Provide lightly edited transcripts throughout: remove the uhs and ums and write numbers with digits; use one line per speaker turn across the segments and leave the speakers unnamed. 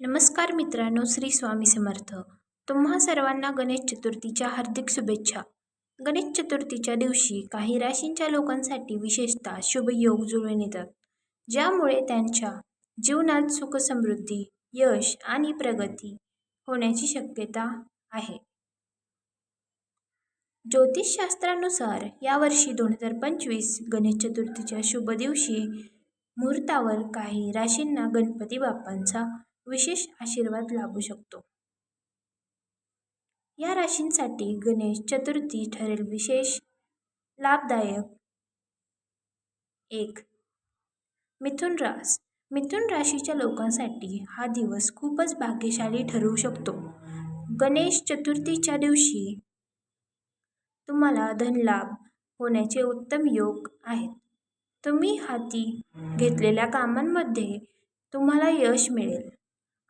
नमस्कार मित्रांनो, श्री स्वामी समर्थ. तुम्हा सर्वांना गणेश चतुर्थीच्या हार्दिक शुभेच्छा. गणेश चतुर्थीच्या दिवशी काही राशींच्या लोकांसाठी विशेषतः शुभ योग जुळून येतात, ज्यामुळे त्यांच्या जीवनात सुख समृद्धी, यश आणि प्रगती होण्याची शक्यता आहे. ज्योतिषशास्त्रानुसार यावर्षी 2025 गणेश चतुर्थीच्या शुभ दिवशी मुहूर्तावर काही राशींना गणपती बाप्पांचा विशेष आशीर्वाद लाभू शकतो. या राशींसाठी गणेश चतुर्थी ठरेल विशेष लाभदायक. 1. मिथुन रास. मिथुन राशीच्या लोकांसाठी हा दिवस खूपच भाग्यशाली ठरू शकतो. गणेश चतुर्थीच्या दिवशी तुम्हाला धनलाभ होण्याचे उत्तम योग आहेत. तुम्ही हाती घेतलेल्या कामांमध्ये तुम्हाला यश मिळेल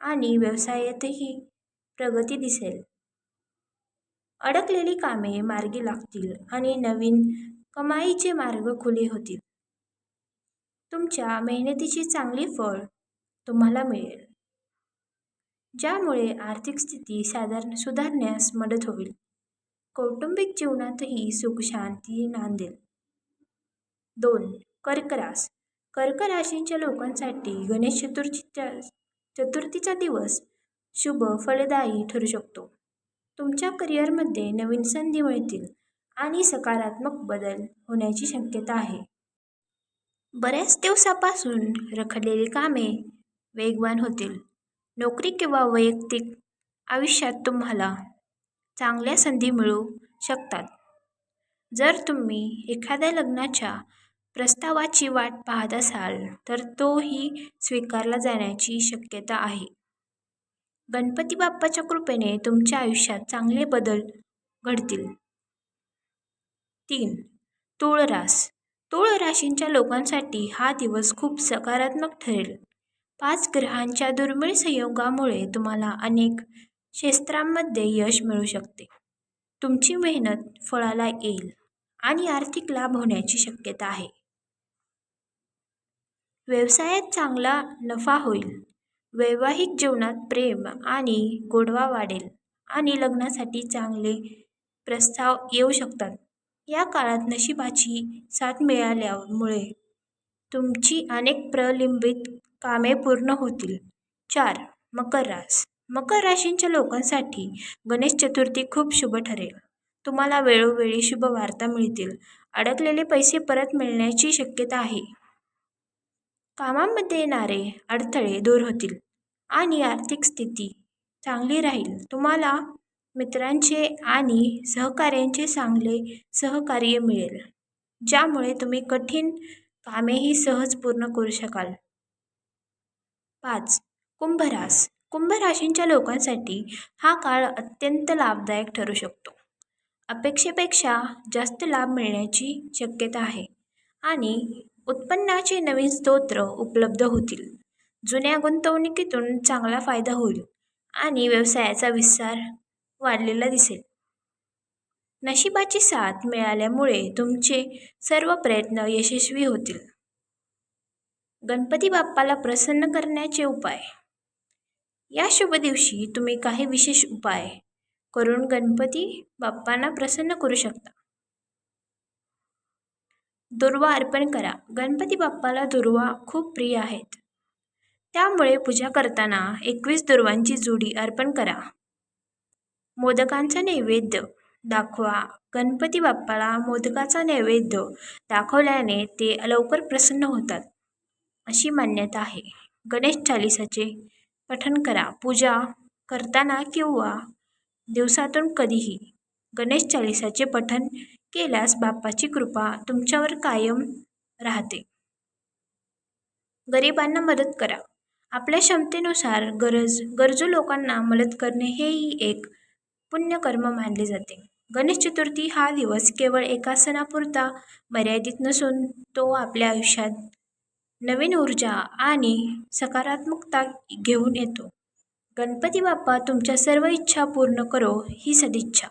आणि व्यवसायातही प्रगती दिसेल. अडकलेली कामे मार्गी लागतील आणि नवीन कमाईचे मार्ग खुले होतील. तुमच्या मेहनतीची चांगली फळ तुम्हाला मिळेल, ज्यामुळे आर्थिक स्थिती सुधारण्यास मदत होईल. कौटुंबिक जीवनातही सुख शांती नांदेल. 2. कर्क रास. कर्क राशीच्या लोकांसाठी गणेश चतुर्थीचा दिवस शुभ फलदायी ठरू शकतो. तुमच्या करिअरमध्ये नवीन संधी मिळतील आणि सकारात्मक बदल होण्याची शक्यता आहे. बऱ्याच दिवसापासून रखडलेली कामे वेगवान होतील. नोकरी किंवा वैयक्तिक आयुष्यात तुम्हाला चांगल्या संधी मिळू शकतात. जर तुम्ही एखाद्या लग्नाच्या प्रस्तावाची वाट पाहत असाल तर तोही स्वीकारला जाण्याची शक्यता आहे. गणपती बाप्पाच्या कृपेने तुमच्या आयुष्यात चांगले बदल घडतील. 3. तुळ रास. तुळ राशीच्या लोकांसाठी हा दिवस खूप सकारात्मक ठरेल. 5 ग्रहांच्या दुर्मिळ संयोगामुळे तुम्हाला अनेक क्षेत्रांमध्ये यश मिळू शकते. तुमची मेहनत फळाला येईल आणि आर्थिक लाभ होण्याची शक्यता आहे. व्यवसायात चांगला नफा होईल. वैवाहिक जीवनात प्रेम आणि गोडवा वाढेल आणि लग्नासाठी चांगले प्रस्ताव येऊ शकतात. या काळात नशिबाची साथ मिळाल्यामुळे तुमची अनेक प्रलंबित कामे पूर्ण होतील. 4. मकर रास. मकर राशीच्या लोकांसाठी गणेश चतुर्थी खूप शुभ ठरेल. तुम्हाला वेळोवेळी शुभ वार्ता मिळतील. अडकलेले पैसे परत मिळण्याची शक्यता आहे. कामामध्ये येणारे अडथळे दूर होतील आणि आर्थिक स्थिती चांगली राहील. तुम्हाला मित्रांचे आणि सहकाऱ्यांचे चांगले सहकार्य मिळेल, ज्यामुळे तुम्ही कठीण कामेही सहज पूर्ण करू शकाल. 5. कुंभ रास. कुंभ राशीच्या लोकांसाठी हा काळ अत्यंत लाभदायक ठरू शकतो. अपेक्षेपेक्षा जास्त लाभ मिळण्याची शक्यता आहे आणि उत्पन्नाचे नवीन स्रोत उपलब्ध होतील. जुन्या गुंतवणुकीतून चांगला फायदा होईल आणि व्यवसायाचा विस्तार वाढलेला दिसेल. नशिबाची साथ मिळाल्यामुळे तुमचे सर्व प्रयत्न यशस्वी होतील. गणपती बाप्पाला प्रसन्न करण्याचे उपाय. या शुभ दिवशी तुम्ही काही विशेष उपाय करून गणपती बाप्पांना प्रसन्न करू शकता. दुर्वा अर्पण करा. गणपती बाप्पाला दुर्वा खूप प्रिय आहेत, त्यामुळे पूजा करताना 21 दुर्वांची जोडी अर्पण करा. मोदकांचा नैवेद्य दाखवा. गणपती बाप्पाला मोदकाचा नैवेद्य दाखवल्याने ते लवकर प्रसन्न होतात, अशी मान्यता आहे. गणेश चालीसाचे पठण करा. पूजा करताना किंवा दिवसातून कधीही गणेश चालीसाचे पठण केल्यास बाप्पाची कृपा तुमच्यावर कायम राहते. गरिबांना मदत करा. आपल्या क्षमतेनुसार गरजू लोकांना मदत करणे हेही एक पुण्यकर्म मानले जाते. गणेश चतुर्थी हा दिवस केवळ एका सणापुरता मर्यादित नसून तो आपल्या आयुष्यात नवीन ऊर्जा आणि सकारात्मकता घेऊन येतो. गणपती बाप्पा तुमच्या सर्व इच्छा पूर्ण करो ही सदिच्छा.